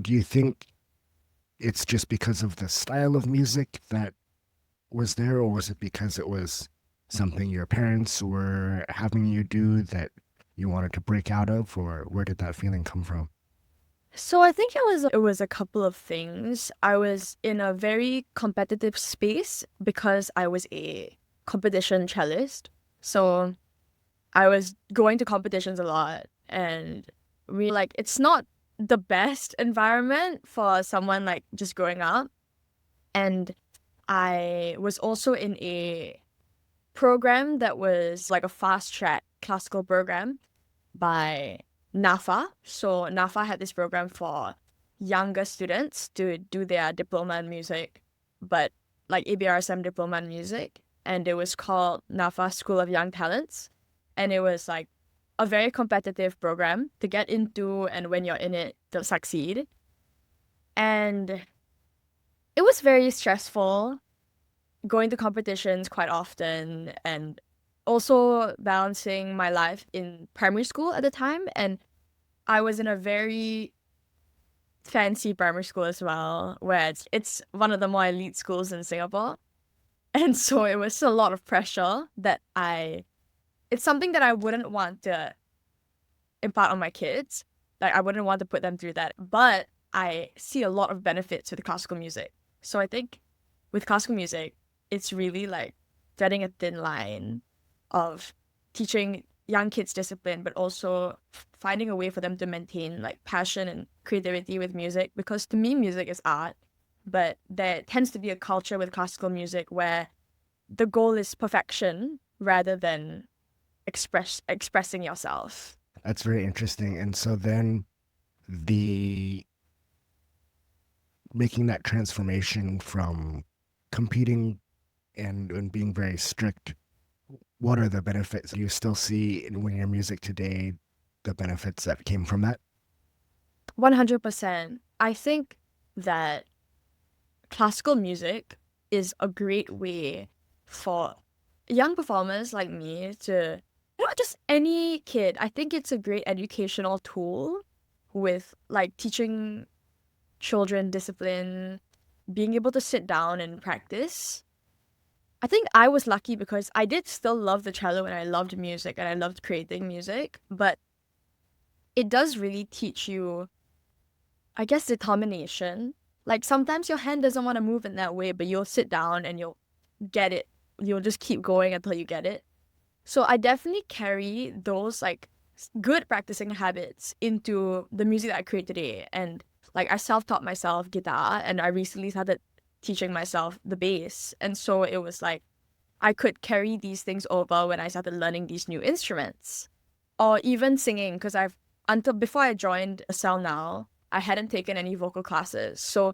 Do you think it's just because of the style of music that was there, or was it because it was something your parents were having you do that you wanted to break out of, or where did that feeling come from? So I think it was a couple of things. I was in a very competitive space because I was a competition cellist. So I was going to competitions a lot, and it's not the best environment for someone like just growing up. And I was also in a program that was like a fast track classical program by NAFA. So NAFA had this program for younger students to do their diploma in music, but like ABRSM diploma in music. And it was called NAFA School of Young Talents. And it was like a very competitive program to get into, and when you're in it, to succeed. And it was very stressful going to competitions quite often, and also balancing my life in primary school at the time. And I was in a very fancy primary school as well, where it's one of the more elite schools in Singapore. And so it was a lot of pressure it's something that I wouldn't want to impart on my kids. Like, I wouldn't want to put them through that. But I see a lot of benefits with classical music. So I think with classical music, it's really like threading a thin line of teaching young kids discipline, but also finding a way for them to maintain like passion and creativity with music. Because to me, music is art, but there tends to be a culture with classical music where the goal is perfection rather than expressing yourself. That's very interesting. And so then the making that transformation from competing and being very strict, what are the benefits you still see when your music today, the benefits that came from that? 100%. I think that classical music is a great way for young performers like me to, not just any kid, I think it's a great educational tool with like teaching children discipline, being able to sit down and practice. I think I was lucky because I did still love the cello and I loved music and I loved creating music, but it does really teach you, I guess, determination. Like sometimes your hand doesn't want to move in that way, but you'll sit down and you'll get it. You'll just keep going until you get it. So I definitely carry those like good practicing habits into the music that I create today. And like I self-taught myself guitar, and I recently started teaching myself the bass. And so it was like I could carry these things over when I started learning these new instruments. Or even singing, because I've until before I joined Cell Now, I hadn't taken any vocal classes. So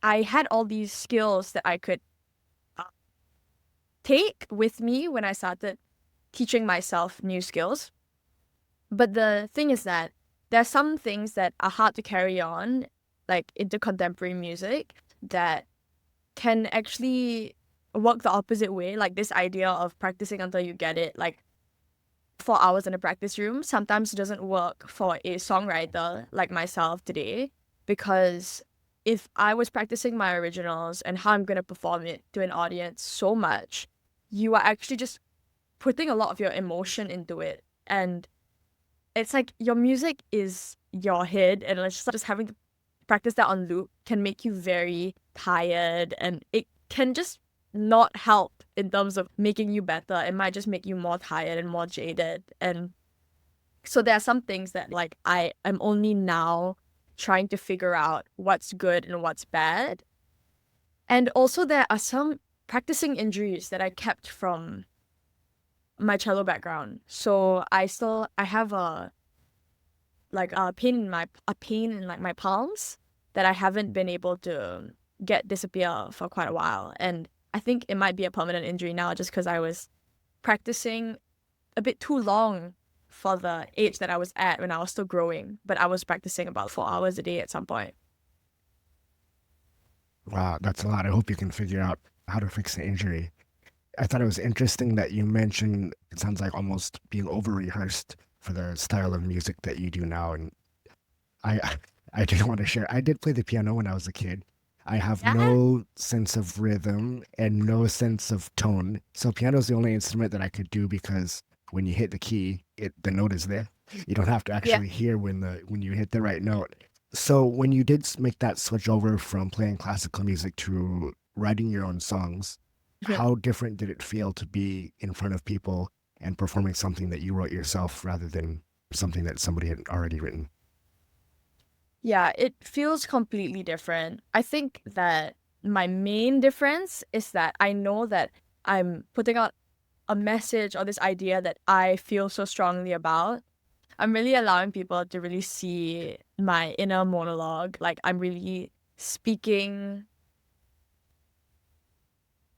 I had all these skills that I could uh, take with me when I started teaching myself new skills. But the thing is that there are some things that are hard to carry on, like into contemporary music, that can actually work the opposite way. Like this idea of practicing until you get it, like 4 hours in a practice room, sometimes doesn't work for a songwriter like myself today. Because if I was practicing my originals and how I'm going to perform it to an audience so much, you are actually just putting a lot of your emotion into it. And it's like your music is your head, and it's just having to practice that on loop can make you very tired, and it can just not help in terms of making you better. It might just make you more tired and more jaded. And so there are some things that like I am only now trying to figure out what's good and what's bad. And also there are some practicing injuries that I kept from my cello background. So I have a pain in like my palms that I haven't been able to get disappear for quite a while. And I think it might be a permanent injury now just because I was practicing a bit too long for the age that I was at when I was still growing. But I was practicing about 4 hours a day at some point. Wow, that's a lot. I hope you can figure out how to fix the injury. I thought it was interesting that you mentioned it sounds like almost being over rehearsed for the style of music that you do now. And I I didn't want to share. I did play the piano when I was a kid. I have Yeah. no sense of rhythm and no sense of tone. So piano is the only instrument that I could do because when you hit the key, the note is there. You don't have to Yeah. actually hear when you hit the right note. So when you did make that switch over from playing classical music to writing your own songs, how different did it feel to be in front of people and performing something that you wrote yourself rather than something that somebody had already written? Yeah, it feels completely different. I think that my main difference is that I know that I'm putting out a message or this idea that I feel so strongly about. I'm really allowing people to really see my inner monologue. Like, I'm really speaking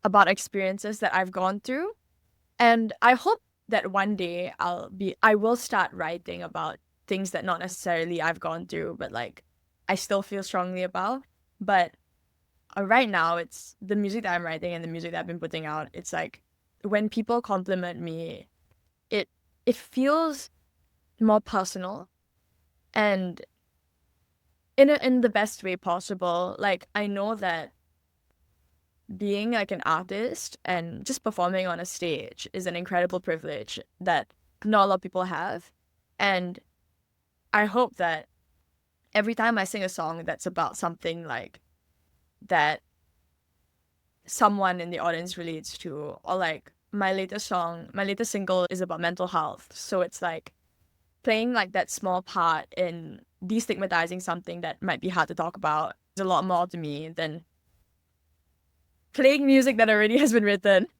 about experiences that I've gone through. And I hope that one day I will start writing about things that not necessarily I've gone through, but like I still feel strongly about. But right now, it's the music that I'm writing and the music that I've been putting out. It's like when people compliment me, it it feels more personal and in the best way possible. Like I know that being like an artist and just performing on a stage is an incredible privilege that not a lot of people have. And I hope that every time I sing a song that's about something like that someone in the audience relates to, or like my latest single is about mental health. So it's like playing like that small part in destigmatizing something that might be hard to talk about is a lot more to me than playing music that already has been written.